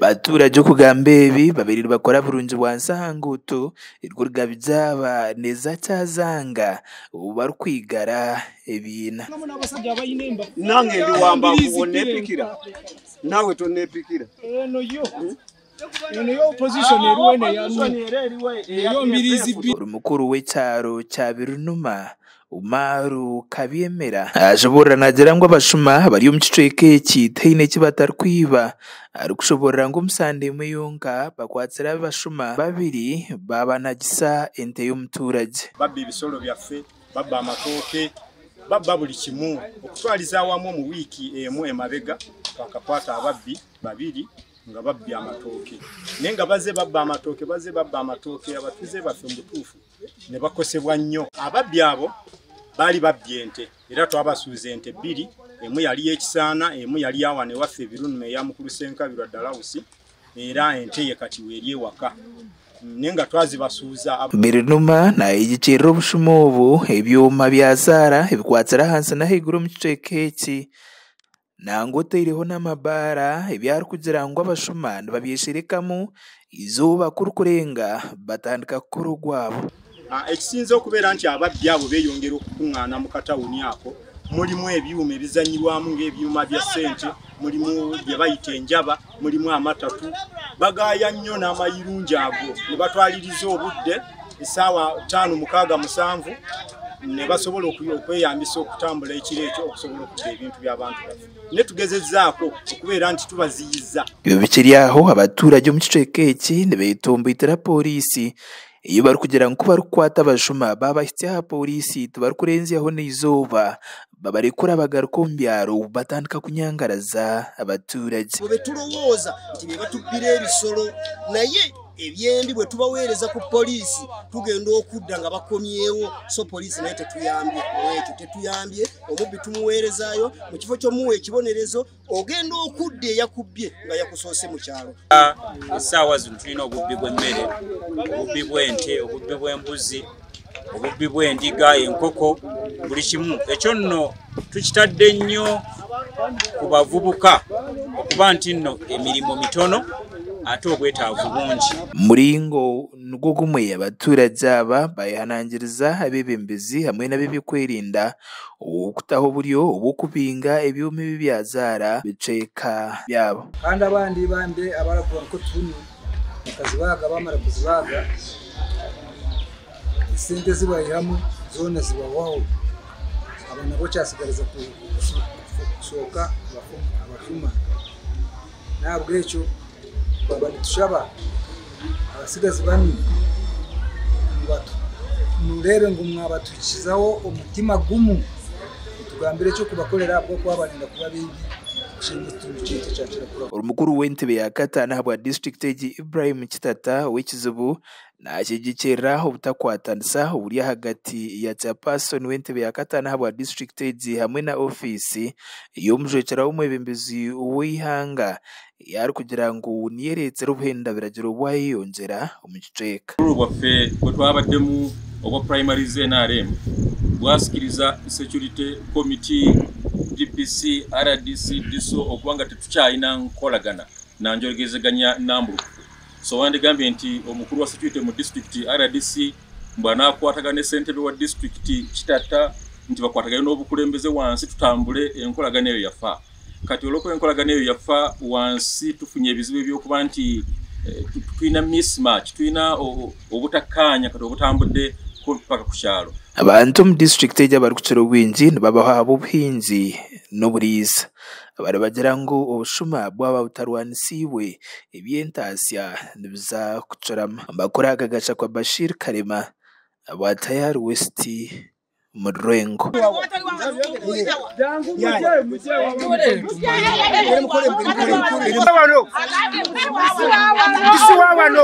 Baturage kugamba ebi babiri bakora burungi bwansi aha nguuto irwo rugabizaba neza cyazanga ubu bari kwigara ebiina nange ndi wamba kubonepikira nawe tonepikira umukuru w'icyaro cya Birunuma Umaru Kabyemera ashobora nagira ngo abashuma bari mu kicweke kitine kibatari kwiba ari kushobora ngo umusande muyunga bakwatsira abashuma babiri babanagisa ente y'umuturage babbi bisolo byaffe babba amatoke babba buli kimu okutwaliza awamu mu wiki emu emabega bakakwata ababbi babiri nga babbi amatoke nenga baze babba amatoke abatuze baffe mu butuufu ne bakosebwa nnyo ababbi abo bali babyente era twabasuuza ente bbiri emu yali ekisaana emu yali awane waffe Birunuma ya mukulu Senkabirwa Dalausi era ente ye kati weeri ewaka nenga twazibasuuza Birunuma nayo igiciro obushuma obu ebyuma byazaara ebikwatsira hansi n'ahaiguru mu kicweka eki nango oteyireho n'amabaara ebyari kugira ngo abashuma nibabyesherekamu izooba kurikurenga batandika kukora ogwabo ekisinza okubeera nti ababbi abo beeyongera okukuŋŋaana mu katawuni ako mulimu ebyuma ebizanyirwamu ng'ebyuma bya ssente mulimu bye bayita enjaba mulimu amatatu bagaaya nnyo n'amayirungi ago ne batwaliriza obudde essaawa 5:67 ne basobola okweyambisa okutambula ekiro ekyo okusobola okudda ebintu by'abantu baffe ne tugezezzaako okubeera nti tubaziyiza ibyo bikiri aho abaturage mu kicweka eki ne beetomboitira poliisi iyo bari kugira ngo bari kukwata abashuma babahitse aha poliisi tibari kurenzyaho n'izooba babarekura bagaruka mu byaro batandika kunyangaraza abaturage betulowooza nti be batubbira ebisolo naye ebyendi bwe tubaweereza ku poliisi tugenda okudda nga bakomyewo so poliisi naye tetuyambye omubbi tumuweerezaayo mu kifo ky'omuwa ekibonerezo ogenda okudda eyakubbye nga yakusoose mu kyalo essaawa zino tulina obubbi bw'emmere obubbi bw'ente obubbi bw'embuzi obubbi bw'endiga enkoko buli kimu ekyo nno tukitadde nnyo ku bavubuka okuba nti nno emirimu mitono ate obwetaavu bungi muringo nigwo gumwe abaturage aba bayihanangiriza abebembezi hamwe n'abebyokweerinda okutaho buryo obw'okubinga ebyuma ebi byazaara bicweka byabo kandi abandi bande abarakora ko tuni bakazibaga bamara kuzibaga sente zibayihamu zona zibawaho abana bo cyasigariza kusohoka abafuma ntabwo ecyo babali tushaba abasigazi bani batu nurebe ngo mwabatukizaho umutima gumu tugambire cyo kubakorera bwo kwabarinda kuba bibi umukuru w'entebe ya Katana habwa district Ibrahim Kitata w'ikizibu nakigikera obutakwatanisa uburi hagati ya chairperson w'entebe ya Katana habwa district hamwe na office y'omujwekera w'umwebembezi w'ihanga yari kugira ngo niyeretse rubuhenda biragira obwayiyongera omukicweka urubaffe bwe twabaddemu obwa primary NRM bwasikiriza security committee DPC RDC diso okubanga tetukyayina nkolagana nanjogezeganya nambulukufu so wandigambye nti omukuru wa security mu district RDC mbwana kwatagane ssentebe wa district Kitata nti bakwatagane n'obukulembeze wansi tutambule enkolagana eyo yafa kati oloko enkolagana eyo yafa wansi tufunye ebizibu ebyokuba nti tulina mismatch tulina obutakkaanya kati obutambudde paka ku kyalo abantu mu district eja bari kuciro gwingi nibabaha obuhinzi n'oburiisa abari bagira ngo obushuma bwaba butarwanisiibwe ebyentasya nibiza kucorama bakora agagasha kwa Bashir Karema aba Tayari West Mudrengo